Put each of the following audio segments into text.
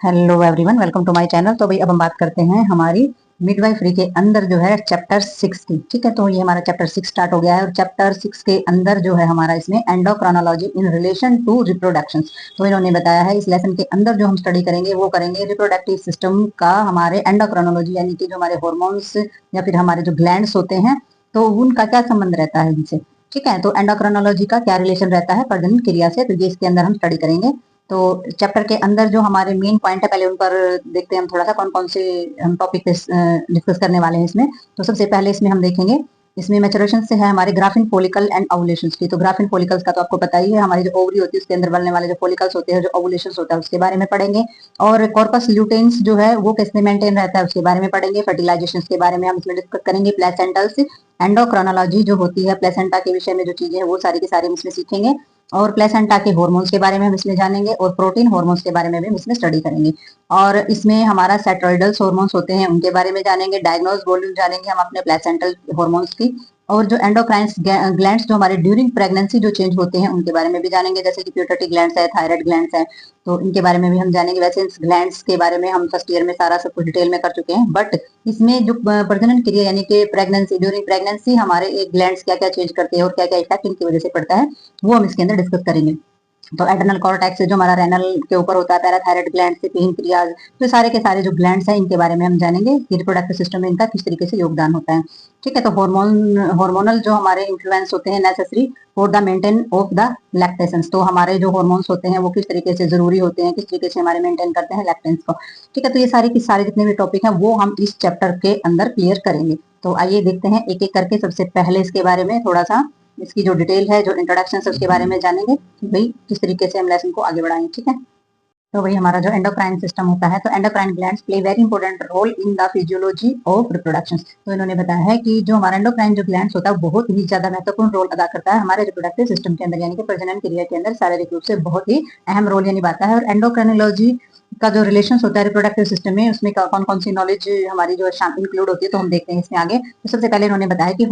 Hello everyone, welcome to my channel. तो भाई अब हम बात करते हैं हमारी मिडवाइफरी के अंदर जो है चैप्टर 6 की। ठीक है, तो ये हमारा चैप्टर 6 स्टार्ट हो गया है और चैप्टर 6 के अंदर जो है हमारा इसमें endocrinology in relation to reproduction. तो इन्होंने बताया है इस लेसन के अंदर जो हम स्टडी करेंगे वो करेंगे रिप्रोडक्टिव सिस्टम का, हमारे एंडोक्रोनोलॉजी यानी कि जो हमारे हॉर्मोन्स या फिर हमारे जो ग्लैंड्स होते हैं तो उनका क्या संबंध रहता है इनसे। ठीक है, तो एंडोक्रोनोलॉजी का क्या रिलेशन रहता है प्रजनन क्रिया से, तो ये इसके अंदर हम स्टडी करेंगे। तो चैप्टर के अंदर जो हमारे मेन पॉइंट है पहले उन पर देखते हैं हम थोड़ा सा कौन कौन से हम टॉपिक पे डिस्कस करने वाले हैं इसमें। तो सबसे पहले इसमें हम देखेंगे, इसमें मैचुरेशन से है हमारे ग्राफिन फोलिकल एंड ओवुलेशंस की। तो ग्राफिन फोलिकल्स का तो आपको पता ही है, हमारी जो ओवरी होती है उसके अंदर बनने वाले जो फोलिकल्स होते हैं, जो ओवुलेशंस होता है उसके बारे में पढ़ेंगे। और कॉर्पस ल्यूटेन्स जो है वो कैसे मेंटेन रहता है उसके बारे में पढ़ेंगे। फर्टिलाइजेशन के बारे में हम इसमें डिस्कस करेंगे। प्लेसेंटल्स एंडोक्रोनोलॉजी जो होती है प्लेसेंटा के विषय में जो चीजें हैं वो सारी की सारी हम इसमें सीखेंगे। और प्लेसेंटा के हार्मोन्स के बारे में हम इसमें जानेंगे और प्रोटीन हार्मोन्स के बारे में भी हम इसमें स्टडी करेंगे। और इसमें हमारा सेट्रॉइडल हार्मोन्स होते हैं उनके बारे में जानेंगे। डायग्नोज वॉल्यूम जानेंगे हम अपने प्लेसेंटल हार्मोन्स की। और जो एंडोक्राइन ग्लैंड्स जो हमारे ड्यूरिंग प्रेगनेंसी जो चेंज होते हैं उनके बारे में भी जानेंगे, जैसे कि प्यूटर्टी ग्लैंड्स है, थायराइड ग्लैंड्स है, तो इनके बारे में भी हम जानेंगे। वैसे इस ग्लैंड्स के बारे में हम फर्स्ट ईयर में सारा सब कुछ डिटेल में कर चुके हैं, बट इसमें जो प्रजनन क्रिया यानी कि प्रेगनेंसी, ड्यूरिंग प्रेगनेंसी हमारे ग्लैंड्स क्या क्या चेंज करते हैं और क्या क्या इफेक्ट इनकी वजह से पड़ता है वो हम इसके अंदर डिस्कस करेंगे। तो एड्रेनल कॉर्टेक्स जो हमारा रेनल के ऊपर होता है, पैराथायराइड ग्लैंड से पेनक्रियाज, तो सारे के सारे जो ग्लैंड्स हैं इनके बारे में हम जानेंगे कि रिप्रोडक्टिव सिस्टम में इनका किस तरीके से योगदान होता है। ठीक है, तो हार्मोनल जो हमारे इन्फ्लुएंस होते हैं necessary for the maintain of the lactation. तो हमारे जो हार्मोन्स होते हैं वो किस तरीके से जरूरी होते हैं, किस तरीके से हमारे मेंटेन करते हैं लैक्टेंस को। ठीक है, तो ये सारे की सारे जितने भी टॉपिक हैं वो हम इस चैप्टर के अंदर क्लियर करेंगे। तो आइए देखते हैं एक एक करके। सबसे पहले इसके बारे में थोड़ा सा इसकी जो डिटेल है, जो इंट्रोडक्शन है उसके बारे में जानेंगे कि भाई किस तरीके से हम लेसन को आगे बढ़ाएंगे। ठीक है, तो वही हमारा जो एंडोक्राइन सिस्टम होता है, तो endocrine glands play very important role in the physiology of reproduction. तो इन्होंने बताया है कि जो हमारा एंडोक्राइन जो ग्लैंड्स होता है वो बहुत ही ज्यादा महत्वपूर्ण रोल अदा करता है हमारे रिप्रोडक्टिव सिस्टम के अंदर, यानी कि प्रजनन क्रिया के अंदर शारीरिक रूप से बहुत ही अहम रोल यानी निभाता है। और एंडोक्राइनोलॉजी का जो रिलेशन होता है रिप्रोडक्टिव सिस्टम में, उसमें कौन कौन सी नॉलेज हमारी जो इंक्लूड होती है तो हम देखते हैं इसमें आगे। तो सबसे पहले इन्होंने बताया कि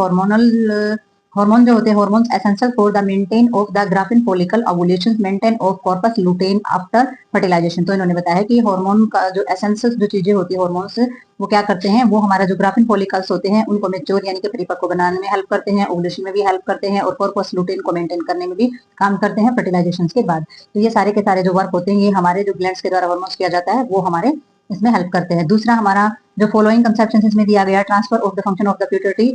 हार्मोन जो होते हैं hormones essential for the maintain of the Graafian follicle ovulation maintain of corpus luteum after fertilisation. तो इन्होंने बताया कि हार्मोन का जो एसेंशियल जो चीजें होती है हार्मोन्स, वो क्या करते हैं, वो हमारा जो ग्राफिन फॉलिकल्स होते हैं उनको मेच्योर यानी कि परिपक्व बनाने में हेल्प करते हैं, ओवुलेशन में भी हेल्प करते हैं और कॉर्पस लुटेन को मेंटेन करने में भी काम करते हैं फर्टिलाइजेशन के बाद। तो ये सारे के सारे जो वर्क होते हैं ये हमारे जो ग्लैंड्स के द्वारा हार्मोन्स किया जाता है वो हमारे इसमें हेल्प करते हैं। दूसरा हमारा जो फॉलोइंग कंसेप्शन इसमें दिया गया, transfer of the function of the pituitary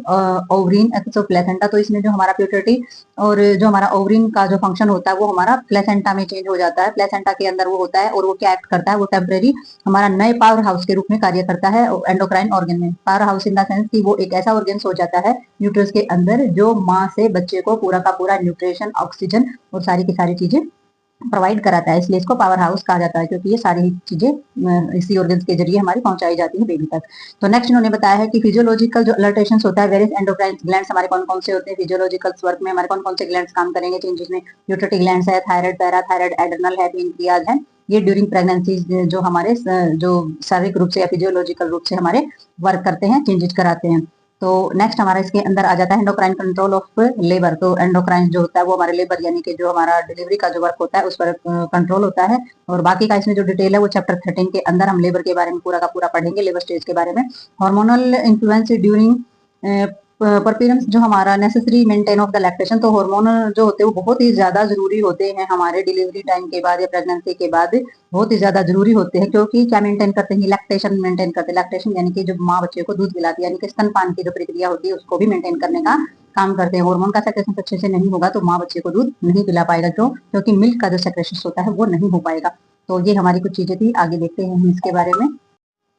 ovarian episode placenta. तो इसमें जो हमारा प्यूटर्टी और जो हमारा ओवरीन का जो फंक्शन होता है वो हमारा प्लेसेंटा में चेंज हो जाता है। प्लेसेंटा के अंदर वो होता है और वो क्या एक्ट करता है, वो टेम्परेरी हमारा नए पावर हाउस के रूप में कार्य करता है एंडोक्राइन ऑर्गन में। Power house in the sense कि वो एक ऐसा ऑर्गन हो जाता है यूट्रस के अंदर जो माँ से बच्चे को पूरा का पूरा न्यूट्रिशन, ऑक्सीजन और सारी की सारी चीजें प्रोवाइड कराता है। इसलिए इसको पावर हाउस कहा जाता है, क्योंकि ये सारी चीजें इसी ऑर्गन्स के जरिए हमारी पहुंचाई जाती है बेबी तक। तो नेक्स्ट इन्होंने बताया है कि फिजियोलॉजिकल जो अलर्टेशन होता है, वेरियस एंडोक्राइन ग्लैंड्स हमारे कौन कौन से होते हैं, फिजियोलॉजिकल वर्क में हमारे कौन कौन से ग्लैंड्स काम करेंगे चेंजेस में। प्यूटर्टी ग्लैंड्स है, थायराइड, पैराथायराइड, एड्रेनल है, पेनक्रियाज है। ये ड्यूरिंग प्रेगनेंसी जो हमारे जो शारीरिक रूप से या फिजियोलॉजिकल रूप से हमारे वर्क करते हैं, चेंजेस कराते हैं। तो नेक्स्ट हमारा इसके अंदर आ जाता है एंडोक्राइन कंट्रोल ऑफ लेबर। तो एंडोक्राइन जो होता है वो हमारे लेबर यानी कि जो हमारा डिलीवरी का जो वर्क होता है उस पर कंट्रोल होता है। और बाकी का इसमें जो डिटेल है वो चैप्टर 13 के अंदर हम लेबर के बारे में पूरा का पूरा पढ़ेंगे, लेबर स्टेज के बारे में। हार्मोनल इन्फ्लुएंस ड्यूरिंग परपीरम्स जो हमारा necessary maintain of the lactation. तो हार्मोन जो होते हैं वो बहुत ही ज्यादा जरूरी होते हैं हमारे डिलीवरी टाइम के बाद या प्रेगनेंसी के बाद, बहुत ही ज्यादा जरूरी होते हैं, क्योंकि क्या मेंटेन करते हैं, लैक्टेशन मेंटेन करते हैं। लैक्टेशन यानी कि जब माँ बच्चे को दूध पिलाती है, यानी कि स्तनपान की जो प्रक्रिया होती है उसको भी मेंटेन करने का काम करते हैं। हार्मोन का सेक्रेशन अच्छे से नहीं होगा तो माँ बच्चे को दूध नहीं पिला पाएगा, क्यों, क्योंकि मिल्क का जो सेक्रेशन होता है वो नहीं हो पाएगा। तो ये हमारी कुछ चीजें थी, आगे देखते हैं हम इसके बारे में।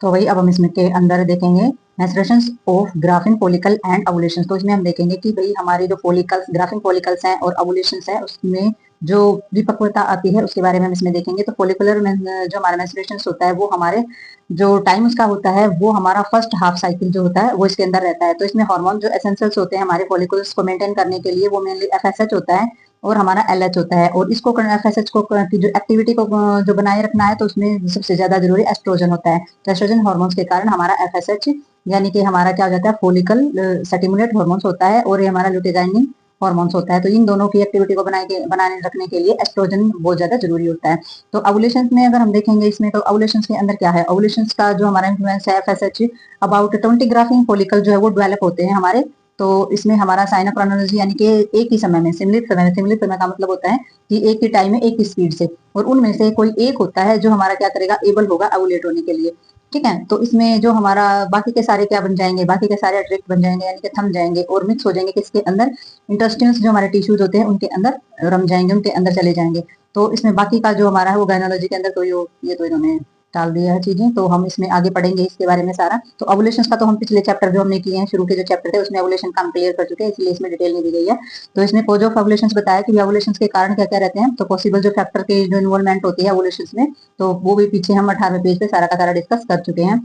तो वही अब हम इसमें के अंदर देखेंगे मैचुरेशंस ऑफ ग्राफिन फॉलिकल एंड ओवुलेशंस। तो इसमें हम देखेंगे कि भाई हमारे जो फॉलिकल्स, ग्राफिन फॉलिकल्स हैं और ओवुलेशंस हैं उसमें जो परिपक्वता आती है उसके बारे में हम इसमें देखेंगे। तो फॉलिकुलर जो हमारा मैचुरेशंस होता है वो हमारे जो टाइम उसका होता है वो हमारा फर्स्ट हाफ साइकिल जो होता है वो इसके अंदर रहता है। तो इसमें हार्मोन जो एसेंशियल्स होते हैं हमारे फॉलिकल्स को मेंटेन करने के लिए वो मेनली एफएसएच होता है और हमारा एलएच होता है। और इसको एफएसएच को की जो एक्टिविटी को जो बनाए रखना है तो उसमें सबसे ज्यादा जरूरी एस्ट्रोजन होता है। तो एस्ट्रोजन हार्मोन्स के कारण हमारा एफएसएच यानी कि हमारा क्या हो जाता है, फॉलिकल स्टिमुलेट हार्मोन्स होता है और ये हमारा लुटेजाइनिन हॉर्मोन्स होता है। तो इन दोनों की एक्टिविटी को बनाने रखने के लिए एस्ट्रोजन बहुत ज्यादा जरूरी होता है। तो ओव्यूलेशन में अगर हम देखेंगे इसमें, तो ओव्यूलेशन के अंदर क्या है, ओव्यूलेशन का जो हमारा इन्फ्लुएंस है एफएसएच अबाउट 20 ग्राफिंग फॉलिकल जो है वो डेवलप होते हैं हमारे। तो इसमें हमारा साइनोक्रोनोलॉजी यानी कि एक ही समय में, सिमिलित समय का मतलब होता है कि एक ही टाइम में एक ही स्पीड से, और उनमें से कोई एक होता है जो हमारा क्या करेगा, एबल होगा ओव्यूलेट होने के लिए। ठीक है, तो इसमें जो हमारा बाकी के सारे क्या बन जाएंगे, बाकी के सारे अट्रैक्ट बन जाएंगे यानी कि थम जाएंगे और मिक्स हो जाएंगे किसके अंदर, इंटेस्टिन्स जो हमारे टिश्यूज होते हैं उनके अंदर रम जाएंगे, उनके अंदर चले जाएंगे। तो इसमें बाकी का जो हमारा है वो गायनोलॉजी के अंदर, तो ये तो इन्होंने डाल दिया है चीजें, तो हम इसमें आगे पढ़ेंगे इसके बारे में सारा। तो ओव्यूलेशन का तो हम पिछले चैप्टर जो हमने किए हैं, शुरू के जो चैप्टर थे उसमें ओव्यूलेशन का हम क्लियर कर चुके हैं, इसलिए इसमें डिटेल नहीं दी गई है। तो इसमें कोज ऑफ ओव्यूलेशन बताया कि ओव्यूलेशन के कारण क्या क्या रहते हैं, तो पॉसिबल जो फैक्टर की जो इन्वॉल्वमेंट होती है ओव्यूलेशन में, तो वो भी पीछे हम 18वें पेज पे सारा का सारा डिस्कस कर चुके हैं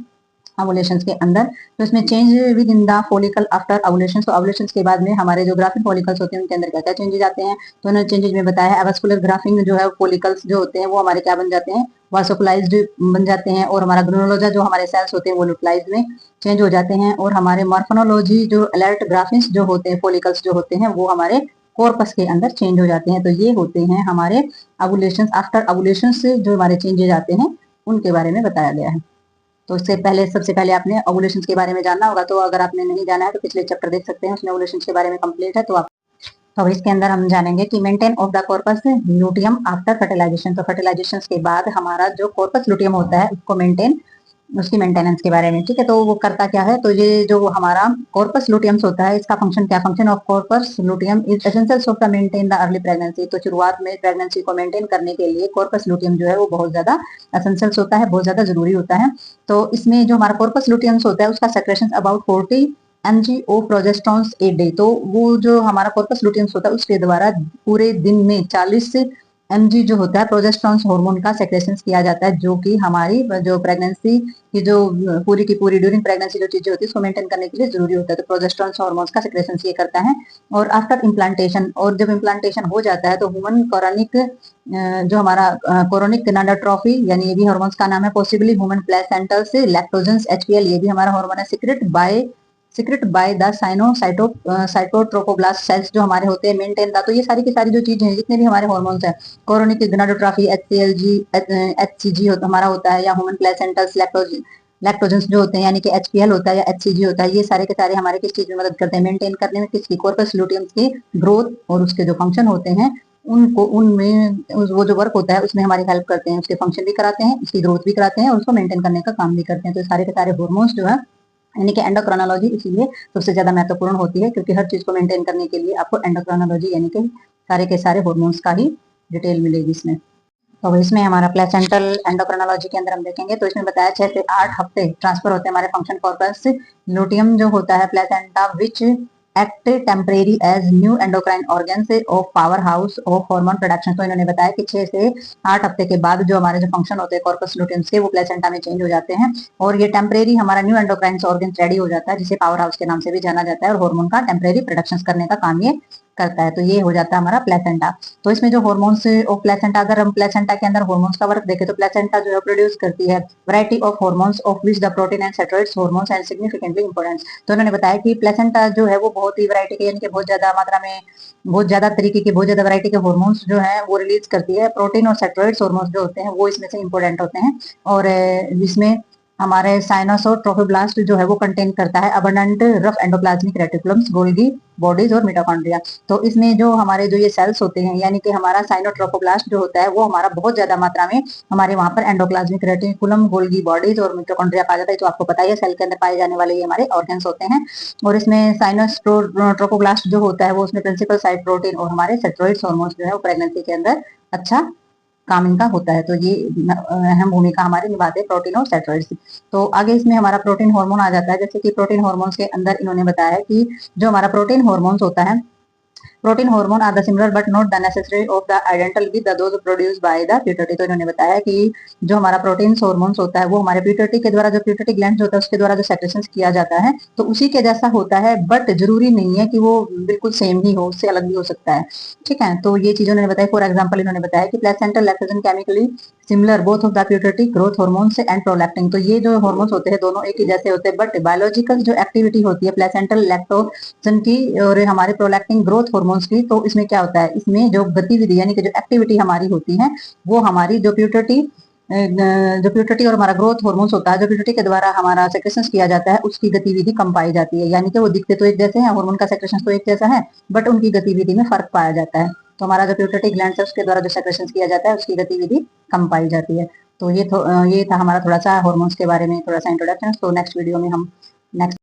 ओव्यूलेशन के अंदर। तो इसमें change with in the follicle after ovulation, तो ओव्यूलेशन के बाद में हमारे जो ग्राफिक फॉलिकल्स होते हैं उनके अंदर क्या क्या चेंजेस आते हैं, तो उन्होंने चेंजेस में बताया है एवास्कुलर ग्राफिंग जो है फॉलिकल्स जो होते हैं वो हमारे क्या बन जाते हैं, वासोकुलाइज्ड बन जाते हैं, और हमारा ग्रेनुलोजा जो हमारे सेल्स होते हैं वो न्यूक्लियाइज में चेंज हो जाते हैं, और हमारे मॉर्फोनोलॉजी जो अलर्ट ग्राफिक्स जो होते हैं फॉलिकल्स जो होते हैं वो हमारे कॉर्पस के अंदर चेंज हो जाते हैं। तो ये होते हैं हमारे ओव्यूलेशन। आफ्टर ओव्यूलेशन से जो हमारे चेंजेस आते हैं उनके बारे में बताया गया है। तो इससे पहले सबसे पहले आपने ओव्यूलेशन के बारे में जानना होगा, तो अगर आपने नहीं जाना है तो पिछले चैप्टर देख सकते हैं, उसमें ओव्यूलेशन के बारे में कंप्लीट है। तो आप, तो इसके अंदर हम जानेंगे कि maintain of the corpus luteum after fertilisation, तो फर्टिलाइजेशन के बाद हमारा जो कॉर्पस लुटियम होता है उसको मेंटेन, उसकी मेंटेनेंस के बारे में। ठीक है, तो वो करता क्या है, तो ये जो हमारा कॉर्पस लुटियम्स होता है इसका फंक्शन क्या, function of corpus luteum is essential of the maintain the early pregnancy, तो शुरुआत में प्रेगनेंसी को मेंटेन करने के लिए कॉर्पस लुटियम जो है वो बहुत ज्यादा एसेंशियल होता है, बहुत ज्यादा जरूरी होता है। तो इसमें जो हमारा कॉर्पस लुटियम्स होता है उसका secretion about 40 mg of progesterone a day, तो वो जो हमारा कॉर्पस लुटियम्स होता है उसके द्वारा पूरे दिन में 40 mg जो होता है प्रोजेस्टेरोन हार्मोन का सेक्रेशन किया जाता है, जो कि हमारी जो प्रेगनेंसी की जो पूरी की पूरी ड्यूरिंग प्रेगनेंसी जो चीजें होती है उसको मेंटेन करने के लिए जरूरी होता है। तो प्रोजेस्टेरोन हार्मोन्स का सेक्रेशन ये करता है। और आफ्टर इम्प्लांटेशन, और जब इम्प्लांटेशन हो जाता है तो ह्यूमन कोरोनिक जो हमारा कोरोनिक गोनाडोट्रोफी यानी ये भी हार्मोन्स का नाम है, पॉसिबली ह्यूमन प्लेसेंटा से लैक्टोजेंस एचपीएल ये भी हमारा हार्मोन है, सीक्रेट बाय द साइटोट्रोपोब्लास्ट सेल्स जो हमारे होते हैं मेंटेन दा। तो ये सारी की सारी जो चीजें हैं जितने भी हमारे हार्मोन्स हैं, कोरोनिक गोनाडोट्रोफी एचसीएलजी एचसीजी हमारा होता है, या ह्यूमन प्लेसेंटस लैक्टोजेंस जो होते हैं यानी कि एचपीएल होता है या एचसीजी होता है, ये सारे के सारे हमारे किस चीज में मदद करते हैं, मेंटेन करने में, किसकी, कॉर्पस लुटियम्स की ग्रोथ और उसके जो फंक्शन होते हैं उनको, उनमें वो जो वर्क होता है उसमें हमारी हेल्प करते हैं, उसके फंक्शन भी कराते हैं, उसकी ग्रोथ भी कराते हैं और उसको मेंटेन करने का काम भी करते हैं। तो सारे के सारे हार्मोन्स जो है यानी कि एंडोक्रोनोलॉजी इसीलिए सबसे ज्यादा महत्वपूर्ण होती है, क्योंकि हर चीज को मेंटेन करने के लिए आपको एंडोक्रोनोलॉजी यानी कि सारे के सारे हार्मोन्स का ही डिटेल मिलेगी इसमें। तो इसमें हमारा प्लेसेंटल एंडोक्रोनोलॉजी के अंदर हम देखेंगे तो इसमें बताया 6 से 8 हफ्ते ट्रांसफर होते हैं हमारे फंक्शन कॉर्पस लुटियम जो होता है placenta which act temporary as new endocrine organ of powerhouse of hormone production. तो इन्होंने बताया कि 6 से 8 हफ्ते के बाद जो हमारे जो फंक्शन होते हैं कॉर्पस लुटियम्स के वो प्लेसेंटा में चेंज हो जाते हैं, और ये टेम्परेरी हमारा न्यू एंडोक्राइन ऑर्गन रेडी हो जाता है, जिसे पावर हाउस के नाम से भी जाना जाता है, और हार्मोन का टेम्परेरी प्रोडक्शन करने का काम ये करता है। तो ये हो जाता है हमारा प्लेसेंटा। तो इसमें जो हार्मोन्स ऑफ प्लेसेंटा, अगर हम प्लेसेंटा के अंदर हार्मोन्स का वर्क देखें तो प्लेसेंटा जो है प्रोड्यूस करती है variety of hormones of which the protein and steroids hormones and significantly important. तो उन्होंने बताया कि प्लेसेंटा जो है वो बहुत ही वैरायटी के यानी कि बहुत ज्यादा मात्रा में, बहुत ज्यादा तरीके के, बहुत ज्यादा वैरायटी के हार्मोन्स जो है वो रिलीज करती है। प्रोटीन और स्टेरॉइड्स हार्मोन्स जो होते हैं वो इसमें से इंपोर्टेंट होते हैं, और इसमें हमारे साइनस और ट्रोफोब्लास्ट जो है वो कंटेन करता है abundant rough endoplasmic reticulums, Golgi bodies और मिटोकॉन्ड्रिया। तो इसमें जो हमारे जो ये सेल्स होते हैं यानी कि हमारा साइनोट्रोफोब्लास्ट जो होता है वो हमारा बहुत ज्यादा मात्रा में हमारे वहां पर एंडोप्लाज्मिक रेटिकुलम, गोल्गी बॉडीज और मिटोकॉन्ड्रिया पाया जाता है। तो आपको पता है सेल के अंदर पाए जाने वाले ये हमारे ऑर्गन्स होते हैं। और इसमें साइनस ट्रोफोब्लास्ट जो होता है वो उसमें प्रिंसिपल साइड प्रोटीन और हमारे स्टेरॉइड्स हार्मोन्स जो है वो प्रेगनेंसी के अंदर अच्छा काम इनका होता है। तो ये अहम भूमिका हमारी निभाते हैं प्रोटीन और स्टेरॉइड्स। तो आगे इसमें हमारा प्रोटीन हार्मोन आ जाता है, जैसे कि प्रोटीन हार्मोन्स के अंदर इन्होंने बताया है कि जो हमारा प्रोटीन हार्मोन्स होता है, protein hormone are the similar but not the necessary of the identical with those produced by the pituitary. तो इन्होंने बताया कि जो हमारा प्रोटीन हार्मोन्स होता है वो हमारे प्यूटरी के द्वारा, जो प्यूटरी ग्लैंड होता है उसके द्वारा जो सेक्रेशन किया जाता है तो उसी के जैसा होता है, बट जरूरी नहीं है कि वो बिल्कुल सेम ही हो, उससे अलग भी हो सकता है। ठीक है, तो ये चीजों ने बताया। फॉर एग्जाम्पल इन्होंने बताया कि placental lactogen chemically similar both of the प्यूटरी growth hormones and prolactin. तो ये जो हार्मोन्स होते हैं दोनों एक ही जैसे होते हैं, बट बायोलॉजिकल जो एक्टिविटी होती है प्लेसेंटल लैक्टोजन की और हमारे प्रोलैक्टिन ग्रोथ हार्मोन्स की, तो इसमें क्या होता है, इसमें जो गतिविधि यानी कि जो एक्टिविटी हमारी होती है वो हमारी जो प्यूटर्टी और हमारा ग्रोथ हार्मोन्स होता है, जो प्यूटर्टी के द्वारा हमारा सेक्रेशन किया जाता है, उसकी गतिविधि कम पाई जाती है। यानी कि वो दिखते तो एक जैसे हैं, हार्मोन का सेक्रेशन तो एक जैसा है, बट उनकी गतिविधि में फर्क पाया जाता है। तो हमारा जो प्यूटर्टी ग्लैंड है उसके द्वारा जो सेक्रेशन किया जाता है उसकी गतिविधि कम पाई जाती है। तो ये था हमारा थोड़ा सा हार्मोन्स के बारे में थोड़ा सा इंट्रोडक्शन। तो नेक्स्ट वीडियो में हम नेक्स्ट